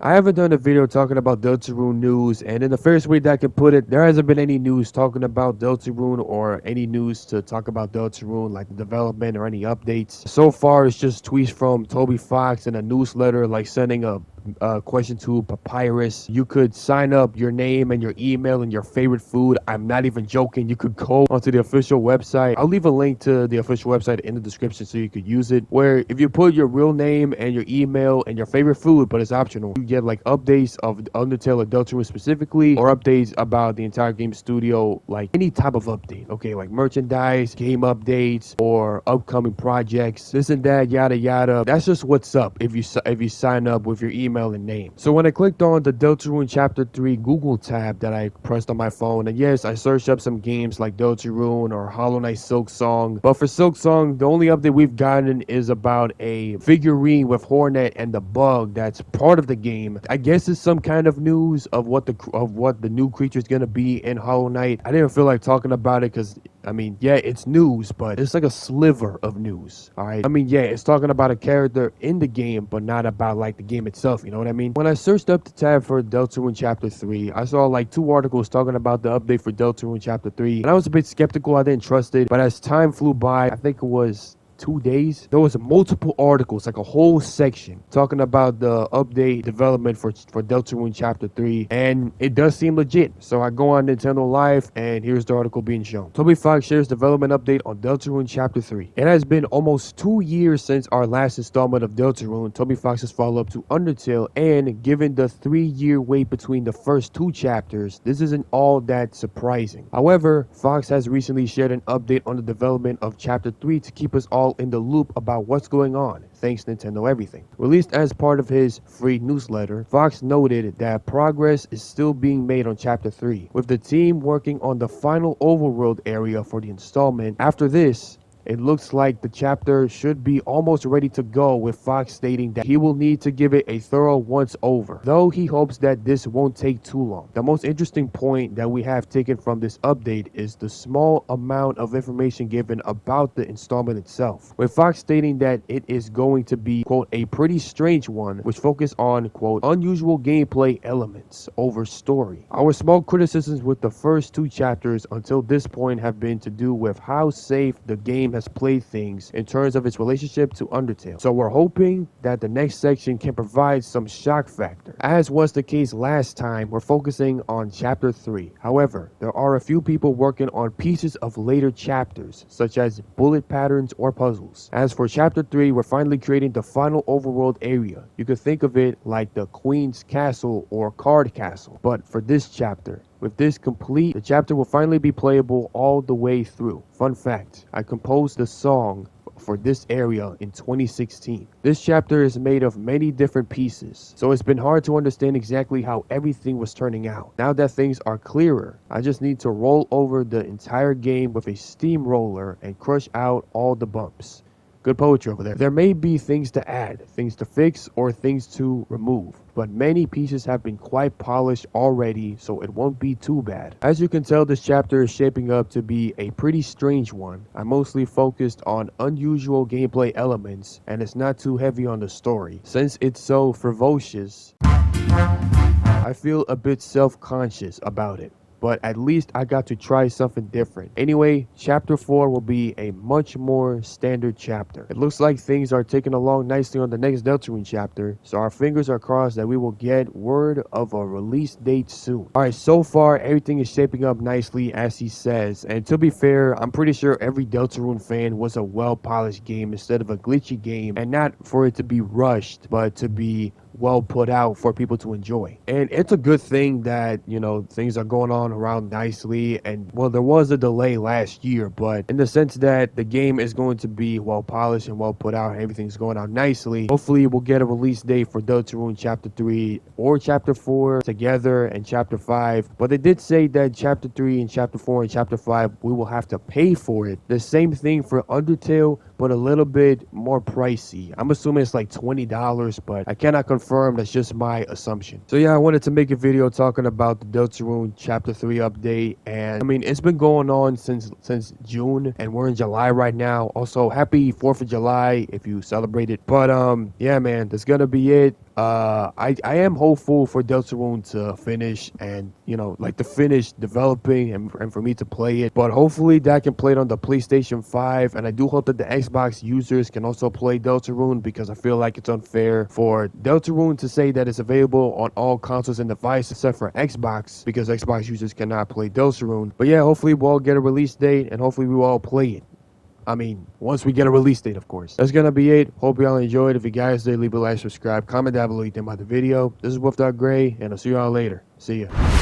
I haven't done a video talking about Deltarune news, and in the first way that I can put it, there hasn't been any news talking about Deltarune or any news to talk about Deltarune, like the development or any updates. So far, it's just tweets from Toby Fox and a newsletter, like sending a question to Papyrus. You could sign up your name and your email and your favorite food. I'm not even joking. You could go onto the official website. I'll leave a link to the official website in the description so you could use it. Where if you put your real name and your email and your favorite food, but it's optional, you get like updates of Undertale or Deltarune specifically, or updates about the entire game studio, like any type of update. Okay, like merchandise, game updates, or upcoming projects, this and that, yada yada. That's just what's up if you sign up with your email and name. So when I clicked on the Deltarune Chapter 3 Google tab that I pressed on my phone, and yes, I searched up some games like Deltarune or Hollow Knight Silksong, but for Silksong, the only update we've gotten is about a figurine with Hornet and the bug that's part of the game. I guess it's some kind of news of what the new creature is gonna be in Hollow Knight. I didn't feel like talking about it because I mean, yeah, it's news, but it's like a sliver of news, all right? I mean, yeah, it's talking about a character in the game, but not about, like, the game itself, you know what I mean? When I searched up the tab for Deltarune Chapter 3, I saw, like, 2 articles talking about the update for Deltarune Chapter 3, and I was a bit skeptical. I didn't trust it, but as time flew by, I think it was 2 days, there was multiple articles, like a whole section talking about the update development for Deltarune Chapter 3, and it does seem legit. So I go on Nintendo Live, and here's the article being shown. Toby Fox shares development update on Deltarune Chapter 3. It has been almost 2 years since our last installment of Deltarune, Toby Fox's follow-up to Undertale, and given the 3-year wait between the first 2 chapters, this isn't all that surprising. However, Fox has recently shared an update on the development of Chapter 3 to keep us all in the loop about what's going on. Thanks Nintendo Everything. Released as part of his free newsletter, Fox noted that progress is still being made on Chapter 3, with the team working on the final overworld area for the installment. After this, it looks like the chapter should be almost ready to go, with Fox stating that he will need to give it a thorough once over, though he hopes that this won't take too long. The most interesting point that we have taken from this update is the small amount of information given about the installment itself, with Fox stating that it is going to be, quote, a pretty strange one, which focus on, quote, unusual gameplay elements over story. Our small criticisms with the first 2 chapters until this point have been to do with how safe the game has played things in terms of its relationship to Undertale. So we're hoping that the next section can provide some shock factor. As was the case last time, we're focusing on Chapter 3. However, there are a few people working on pieces of later chapters, such as bullet patterns or puzzles. As for Chapter 3, we're finally creating the final overworld area. You could think of it like the Queen's Castle or Card Castle, but for this chapter. With this complete, the chapter will finally be playable all the way through. Fun fact, I composed the song for this area in 2016. This chapter is made of many different pieces, so it's been hard to understand exactly how everything was turning out. Now that things are clearer, I just need to roll over the entire game with a steamroller and crush out all the bumps. Good poetry over there. There may be things to add, things to fix, or things to remove, but many pieces have been quite polished already, so it won't be too bad. As you can tell, this chapter is shaping up to be a pretty strange one. I mostly focused on unusual gameplay elements, and it's not too heavy on the story. Since it's so ferocious, I feel a bit self-conscious about it. But at least I got to try something different. Anyway, Chapter 4 will be a much more standard chapter. It looks like things are taking along nicely on the next Deltarune chapter, so our fingers are crossed that we will get word of a release date soon. Alright, so far everything is shaping up nicely as he says, and to be fair, I'm pretty sure every Deltarune fan wants a well-polished game instead of a glitchy game, and not for it to be rushed, but to be well put out for people to enjoy. And it's a good thing that, you know, things are going on around nicely, and well, there was a delay last year, but in the sense that the game is going to be well polished and well put out and everything's going out nicely, hopefully we'll get a release date for Deltarune Chapter 3 or Chapter 4 together, and Chapter 5. But they did say that Chapter 3 and Chapter 4 and Chapter 5 we will have to pay for it. The same thing for Undertale, but a little bit more pricey. I'm assuming it's like $20, but I cannot confirm. That's just my assumption. So yeah, I wanted to make a video talking about the Deltarune Chapter 3 update, and I mean, it's been going on since June, and we're in July right now. Also, happy 4th of July if you celebrate it. But yeah, man, that's gonna be it. I am hopeful for Deltarune to finish and, you know, like to finish developing and for me to play it. But hopefully that can play it on the PlayStation 5. And I do hope that the Xbox users can also play Deltarune, because I feel like it's unfair for Deltarune to say that it's available on all consoles and devices except for Xbox, because Xbox users cannot play Deltarune. But yeah, hopefully we'll all get a release date and hopefully we will all play it. I mean, once we get a release date, of course. That's gonna be it. Hope y'all enjoyed. If you guys did, leave a like, subscribe, comment down below you think about the video. This is Wolf.Gray, and I'll see y'all later. See ya.